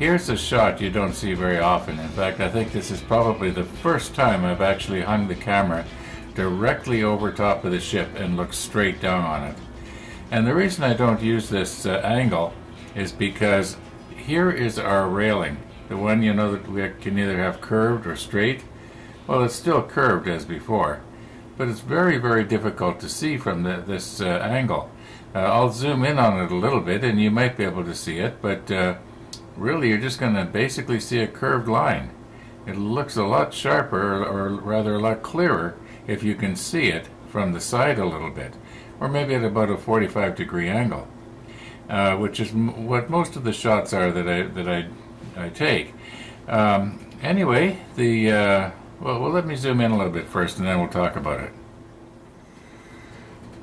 Here's a shot you don't see very often. In fact, I think this is probably the first time I've actually hung the camera directly over top of the ship and looked straight down on it. And the reason I don't use this angle is because here is our railing. The one, you know, that we can either have curved or straight. Well, it's still curved as before, but it's very, very difficult to see from this angle. I'll zoom in on it a little bit and you might be able to see it, but really you're just going to basically see a curved line. It looks a lot sharper, or rather a lot clearer, if you can see it from the side a little bit, or maybe at about a 45-degree angle, which is what most of the shots are that I take. Anyway, well, let me zoom in a little bit first, and then we'll talk about it.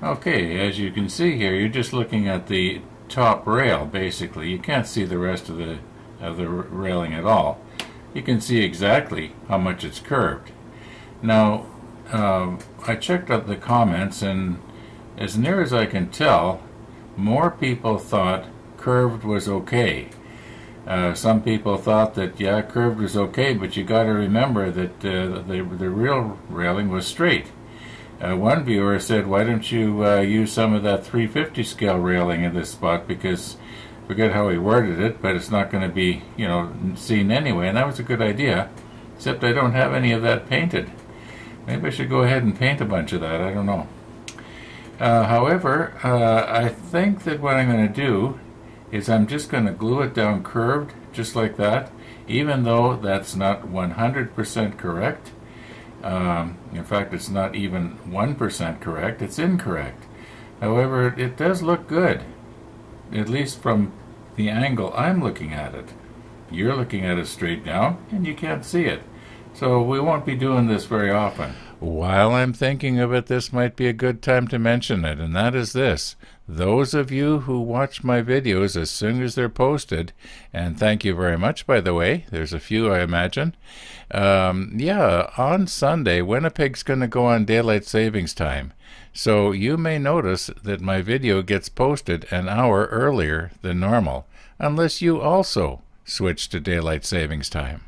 Okay, as you can see here, you're just looking at the top rail, basically. You can't see the rest of the railing at all. You can see exactly how much it's curved. Now, I checked out the comments, and as near as I can tell, more people thought curved was okay. Some people thought that, yeah, curved was okay, but you got to remember that the real railing was straight. One viewer said, why don't you use some of that 350 scale railing in this spot, because I forget how he worded it, but it's not going to be, you know, seen anyway, and that was a good idea, except I don't have any of that painted. Maybe I should go ahead and paint a bunch of that, I don't know. However, I think that what I'm going to do is I'm just going to glue it down curved, just like that, even though that's not 100% correct. In fact, it's not even 1% correct, it's incorrect. However, it does look good, at least from the angle I'm looking at it. You're looking at it straight down, and you can't see it. So we won't be doing this very often. While I'm thinking of it, this might be a good time to mention it, and that is this. Those of you who watch my videos as soon as they're posted, and thank you very much, by the way, there's a few, I imagine. Yeah, on Sunday, Winnipeg's going to go on daylight savings time. So you may notice that my video gets posted an hour earlier than normal, unless you also switch to daylight savings time.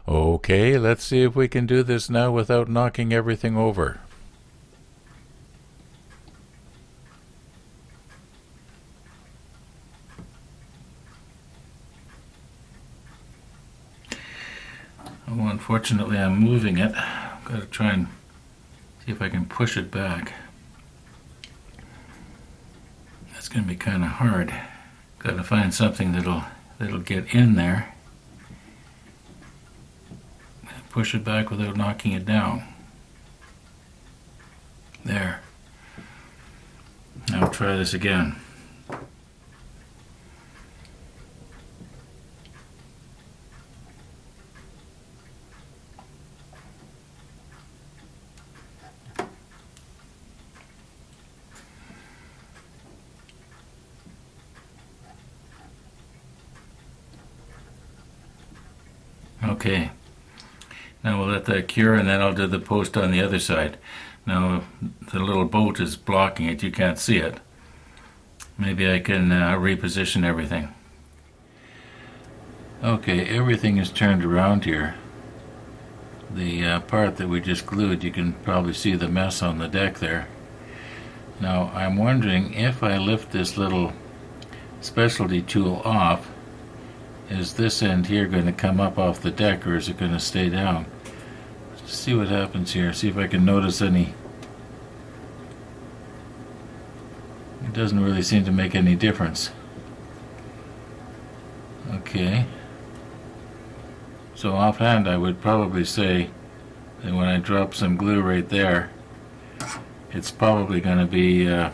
Okay, let's see if we can do this now without knocking everything over. Oh, unfortunately, I'm moving it. I've got to try and see if I can push it back. That's going to be kind of hard. Got to find something that'll get in there. Push it back without knocking it down. There. Now try this again. Okay. Now we'll let that cure, and then I'll do the post on the other side. Now the little boat is blocking it, you can't see it. Maybe I can reposition everything. Okay, everything is turned around here. The part that we just glued, you can probably see the mess on the deck there. Now I'm wondering if I lift this little specialty tool off, is this end here going to come up off the deck, or is it going to stay down? Let's see what happens here, see if I can notice any. It doesn't really seem to make any difference. Okay. So offhand I would probably say that when I drop some glue right there, it's probably going to be, well,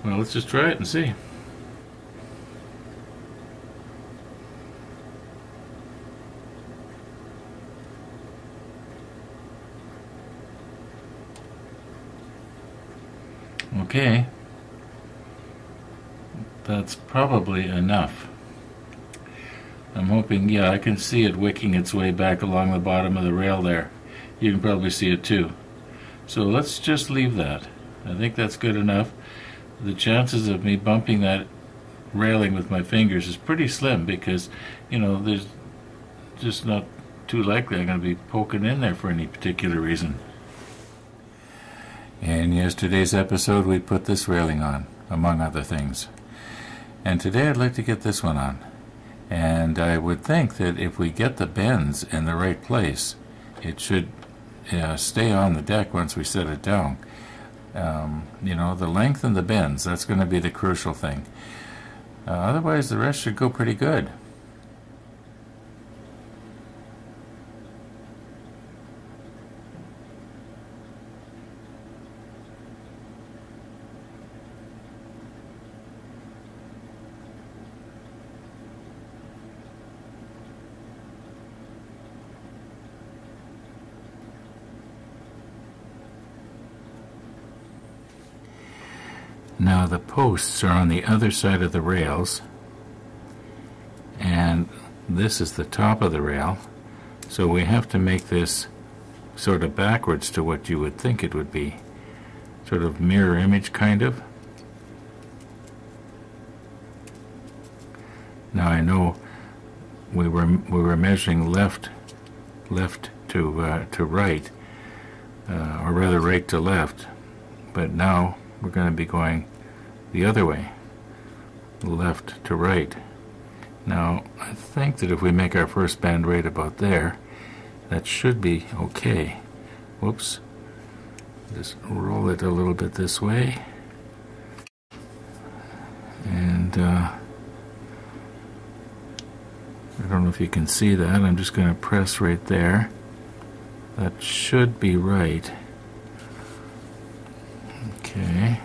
let's just try it and see. Okay, that's probably enough. I'm hoping, yeah, I can see it wicking its way back along the bottom of the rail there. You can probably see it too. So let's just leave that. I think that's good enough. The chances of me bumping that railing with my fingers is pretty slim because, you know, there's just not too likely I'm going to be poking in there for any particular reason. In yesterday's episode we put this railing on, among other things. And today I'd like to get this one on. And I would think that if we get the bends in the right place, it should stay on the deck once we set it down. You know, the length and the bends, that's going to be the crucial thing. Otherwise, the rest should go pretty good. Now the posts are on the other side of the rails, and this is the top of the rail, so we have to make this sort of backwards to what you would think it would be. Sort of mirror image, kind of. Now I know we were measuring left to right, or rather right to left, but now we're going to be going the other way, left to right. Now, I think that if we make our first bend right about there, that should be okay. Whoops. Just roll it a little bit this way. And I don't know if you can see that. I'm just going to press right there. That should be right. Okay.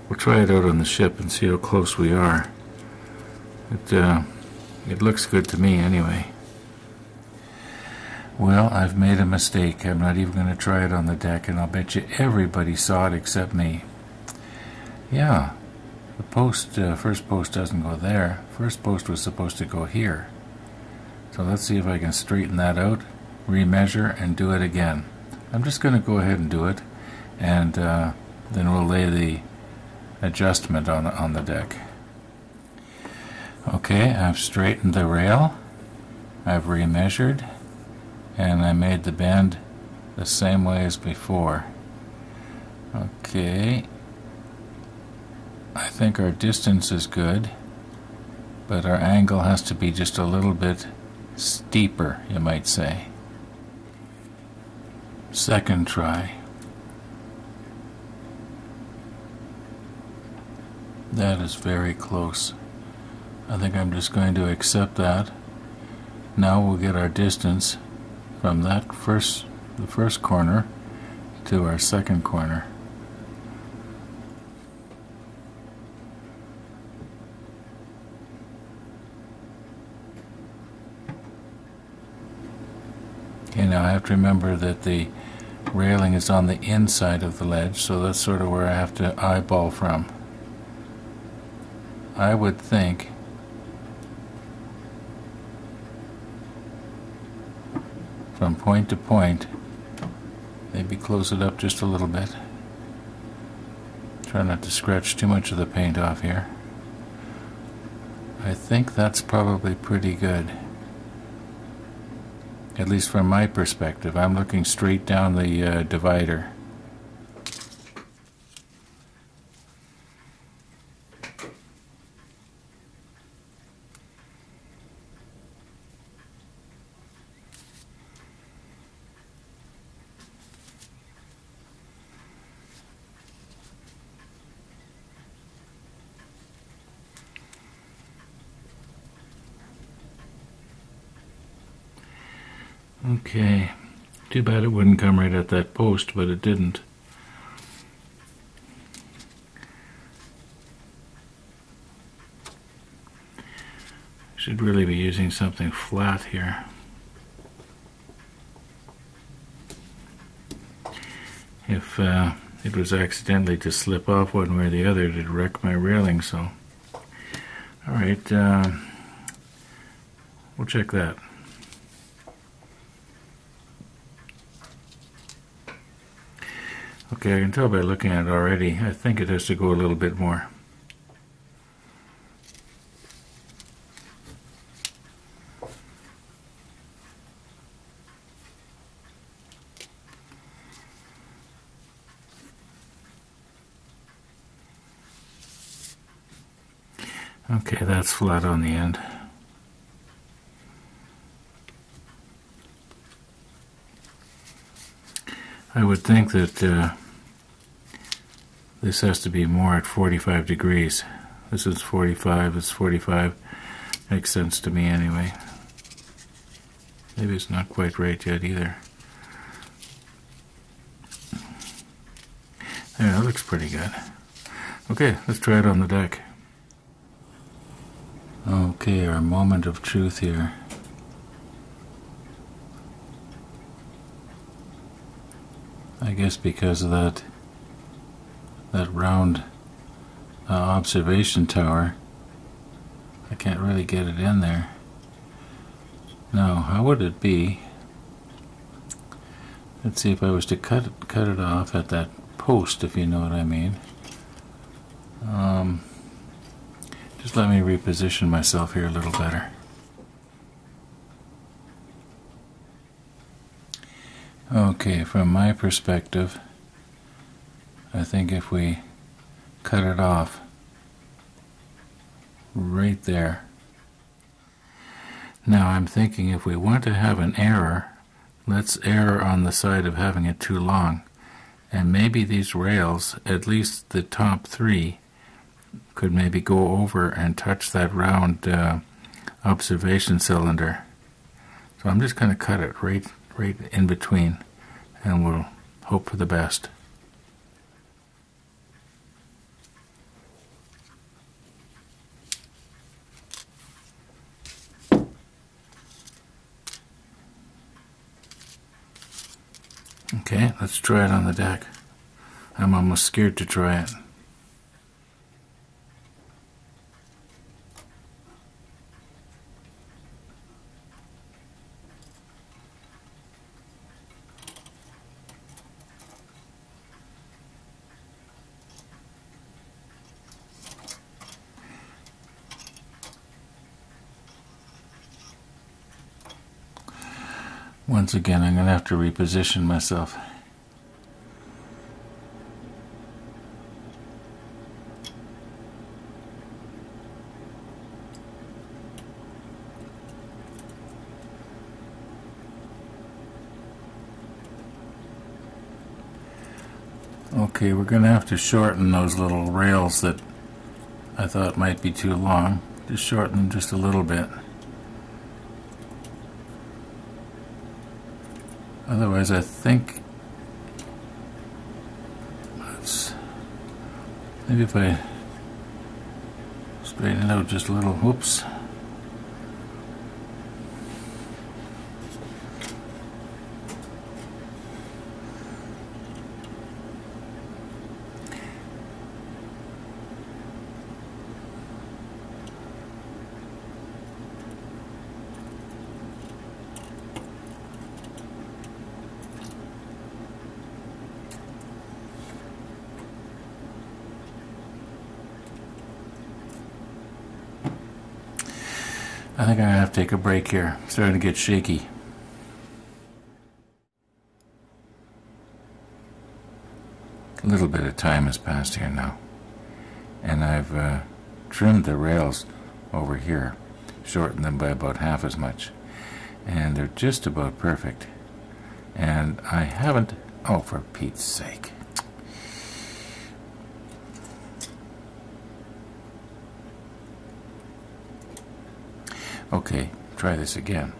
We'll try it out on the ship and see how close we are. It looks good to me anyway. Well, I've made a mistake. I'm not even going to try it on the deck, and I'll bet you everybody saw it except me. Yeah, the post, first post doesn't go there. First post was supposed to go here. So let's see if I can straighten that out, remeasure, and do it again. I'm just going to go ahead and do it, and then we'll lay the adjustment on the deck. Okay, I've straightened the rail, I've remeasured, and I made the bend the same way as before. Okay, I think our distance is good, but our angle has to be just a little bit steeper, you might say. Second try. That is very close. I think I'm just going to accept that. Now we'll get our distance from the first corner to our second corner. Okay, now I have to remember that the railing is on the inside of the ledge, so that's sort of where I have to eyeball from. I would think from point to point, maybe close it up just a little bit. Try not to scratch too much of the paint off here. I think that's probably pretty good. At least from my perspective. I'm looking straight down the divider. Okay, too bad it wouldn't come right at that post, but it didn't. Should really be using something flat here. it was accidentally to slip off one way or the other to wreck my railing. So, all right, we'll check that. Okay, I can tell by looking at it already. I think it has to go a little bit more. Okay, that's flat on the end. I would think that this has to be more at 45 degrees. This is 45, it's 45. Makes sense to me anyway. Maybe it's not quite right yet either. There, that looks pretty good. Okay, let's try it on the deck. Okay, our moment of truth here. I guess because of that round observation tower, I can't really get it in there. Now, how would it be? Let's see if I was to cut it off at that post, if you know what I mean. Just let me reposition myself here a little better. Okay, from my perspective, I think if we cut it off right there. Now I'm thinking if we want to have an error, let's err on the side of having it too long. And maybe these rails, at least the top three, could maybe go over and touch that round observation cylinder. So I'm just going to cut it right in between, and we'll hope for the best. Okay, let's try it on the deck. I'm almost scared to try it. Once again, I'm going to have to reposition myself. Okay, we're going to have to shorten those little rails that I thought might be too long. Just shorten them just a little bit. Otherwise, I think maybe if I straighten it out just a little, whoops. I think I'm going to have to take a break here. I'm starting to get shaky. A little bit of time has passed here now. And I've trimmed the rails over here, shortened them by about half as much. And they're just about perfect. And I haven't... Oh, for Pete's sake. Okay, try this again.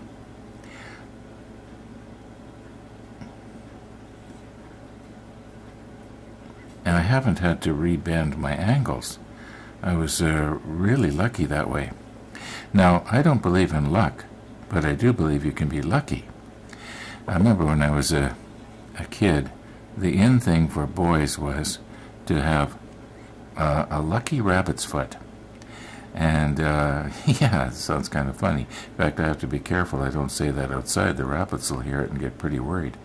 And I haven't had to rebend my angles. I was really lucky that way. Now, I don't believe in luck, but I do believe you can be lucky. I remember when I was a kid, the in thing for boys was to have a lucky rabbit's foot. And, yeah, it sounds kind of funny. In fact, I have to be careful I don't say that outside. The rabbits will hear it and get pretty worried.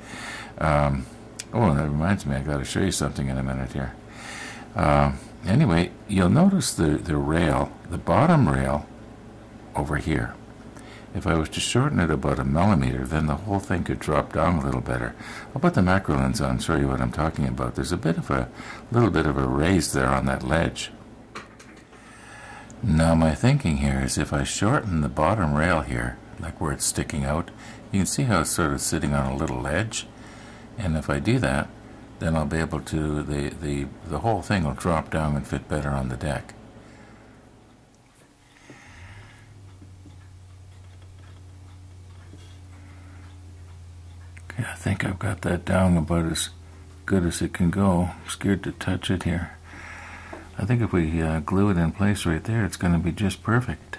Oh, that reminds me, I got to show you something in a minute here. Anyway, you'll notice the rail, the bottom rail over here. If I was to shorten it about 1 millimeter, then the whole thing could drop down a little better. I'll put the macro lens on and show you what I'm talking about. There's a little bit of a raise there on that ledge. Now my thinking here is if I shorten the bottom rail here, like where it's sticking out, you can see how it's sort of sitting on a little ledge. And if I do that, then I'll be able to, the whole thing will drop down and fit better on the deck. Okay, I think I've got that down about as good as it can go. I'm scared to touch it here. I think if we glue it in place right there, it's going to be just perfect.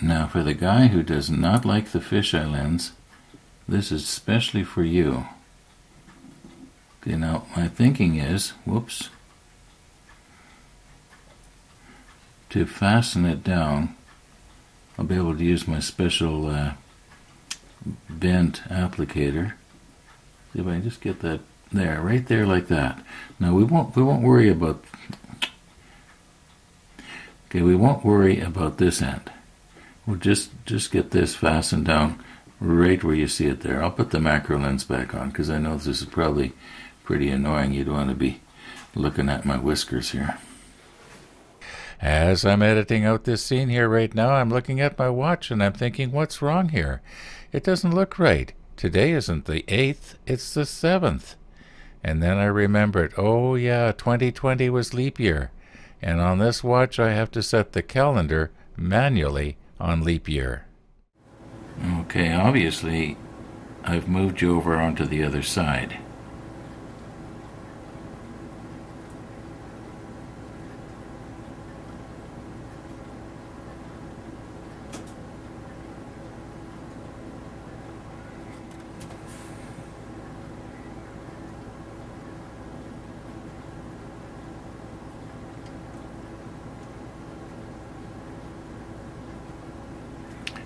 Now for the guy who does not like the fisheye lens, this is especially for you. Okay, now my thinking is, whoops, to fasten it down, I'll be able to use my special bent applicator. See if I can just get that there, right there like that. Now we won't worry about. Okay, we won't worry about this end. We'll just get this fastened down right where you see it there. I'll put the macro lens back on because I know this is probably pretty annoying. You don't want to be looking at my whiskers here. As I'm editing out this scene here right now, I'm looking at my watch and I'm thinking, what's wrong here? It doesn't look right. Today isn't the 8th, it's the 7th. And then I remembered, oh yeah, 2020 was leap year. And on this watch I have to set the calendar manually on leap year. Okay, obviously I've moved you over onto the other side.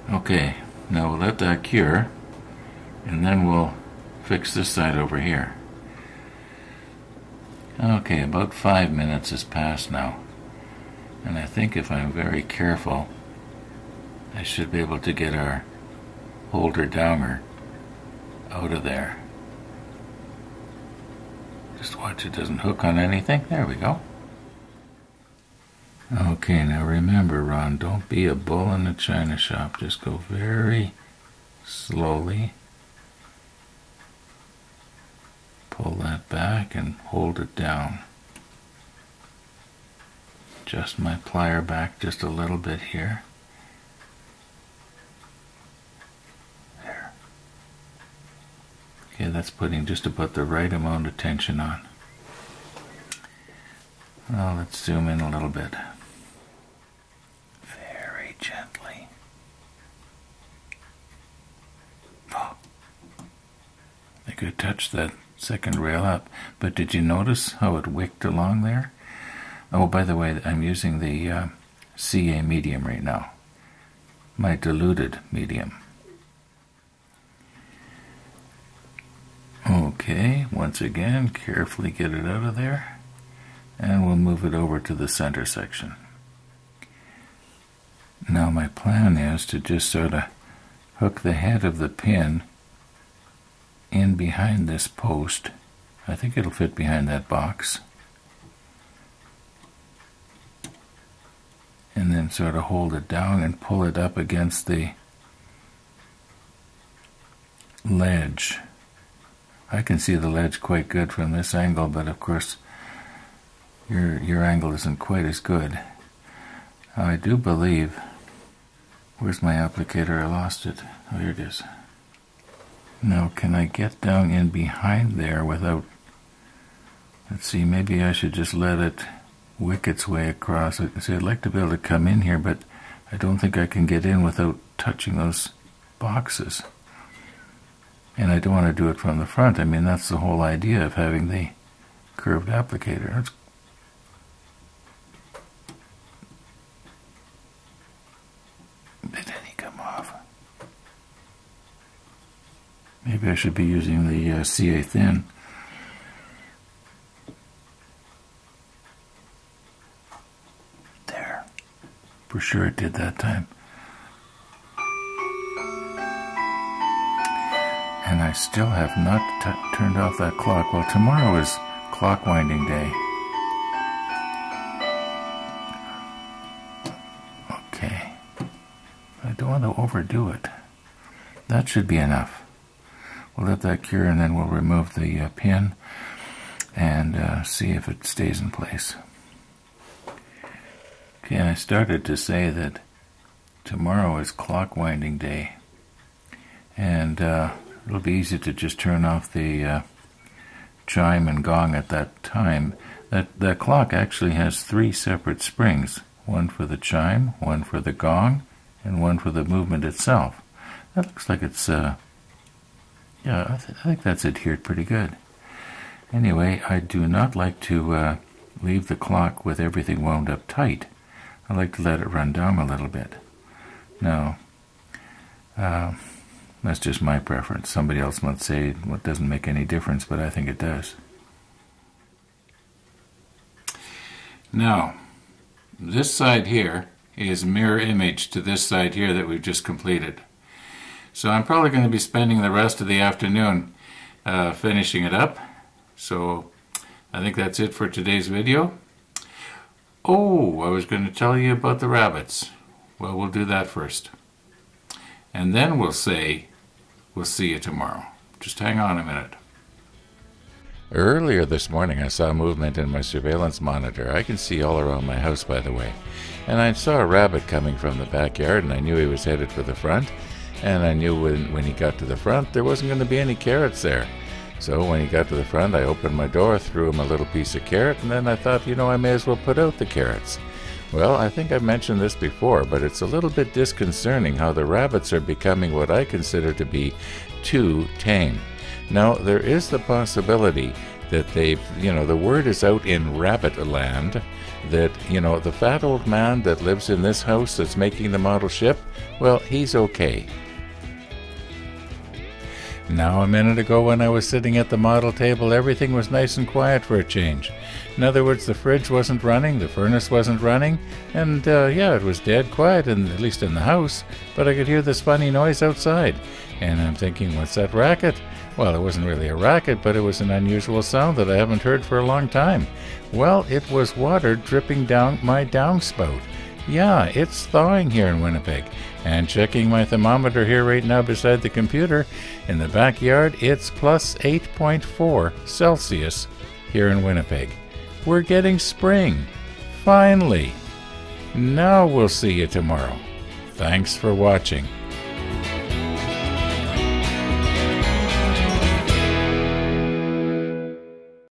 Okay, now we'll let that cure, and then we'll fix this side over here. Okay, about 5 minutes has passed now, and I think if I'm very careful, I should be able to get our holder downer out of there. Just watch it doesn't hook on anything. There we go. Okay, now remember, Ron, don't be a bull in the china shop. Just go very slowly. Pull that back and hold it down. Adjust my plier back just a little bit here. There. Okay, that's putting just about the right amount of tension on. Well, let's zoom in a little bit. Very gently. Oh. I could touch that second rail up, but did you notice how it wicked along there? Oh, by the way, I'm using the CA medium right now. My diluted medium. Okay, once again, carefully get it out of there. And we'll move it over to the center section. Now my plan is to just sort of hook the head of the pin in behind this post. I think it'll fit behind that box. And then sort of hold it down and pull it up against the ledge. I can see the ledge quite good from this angle, but of course your angle isn't quite as good. I do believe, where's my applicator? I lost it. Oh, here it is. Now, can I get down in behind there without, let's see, maybe I should just let it wick its way across. See, I'd like to be able to come in here, but I don't think I can get in without touching those boxes. And I don't want to do it from the front. I mean, that's the whole idea of having the curved applicator. Did any come off? Maybe I should be using the CA thin. There. For sure it did that time. And I still have not turned off that clock. Well, tomorrow is clock winding day. Okay. I don't want to overdo it. That should be enough. We'll let that cure, and then we'll remove the pin and see if it stays in place. Okay, I started to say that tomorrow is clock winding day, and it'll be easy to just turn off the chime and gong at that time. That clock actually has 3 separate springs, one for the chime, one for the gong, and one for the movement itself. That looks like it's, yeah, I think that's adhered pretty good. Anyway, I do not like to leave the clock with everything wound up tight. I like to let it run down a little bit. Now, that's just my preference. Somebody else might say it doesn't make any difference, but I think it does. Now, this side here is mirror image to this side here that we've just completed. So I'm probably going to be spending the rest of the afternoon finishing it up. So I think that's it for today's video. Oh, I was going to tell you about the rabbits. Well, we'll do that first. And then we'll say, we'll see you tomorrow. Just hang on a minute. Earlier this morning I saw movement in my surveillance monitor. I can see all around my house, by the way. And I saw a rabbit coming from the backyard, and I knew he was headed for the front. And I knew when he got to the front there wasn't going to be any carrots there. So when he got to the front, I opened my door, threw him a little piece of carrot, and then I thought, you know, I may as well put out the carrots. Well, I think I've mentioned this before, but it's a little bit disconcerting how the rabbits are becoming what I consider to be too tame. Now, there is the possibility that they've, you know, the word is out in rabbit land that, you know, the fat old man that lives in this house that's making the model ship, well, he's okay. Now, a minute ago when I was sitting at the model table, everything was nice and quiet for a change. In other words, the fridge wasn't running, the furnace wasn't running, and yeah, it was dead quiet, at least in the house, but I could hear this funny noise outside. And I'm thinking, what's that racket? Well, it wasn't really a racket, but it was an unusual sound that I haven't heard for a long time. Well, it was water dripping down my downspout. Yeah, it's thawing here in Winnipeg. And checking my thermometer here right now beside the computer, in the backyard, it's plus 8.4 Celsius here in Winnipeg. We're getting spring. Finally. Now we'll see you tomorrow. Thanks for watching.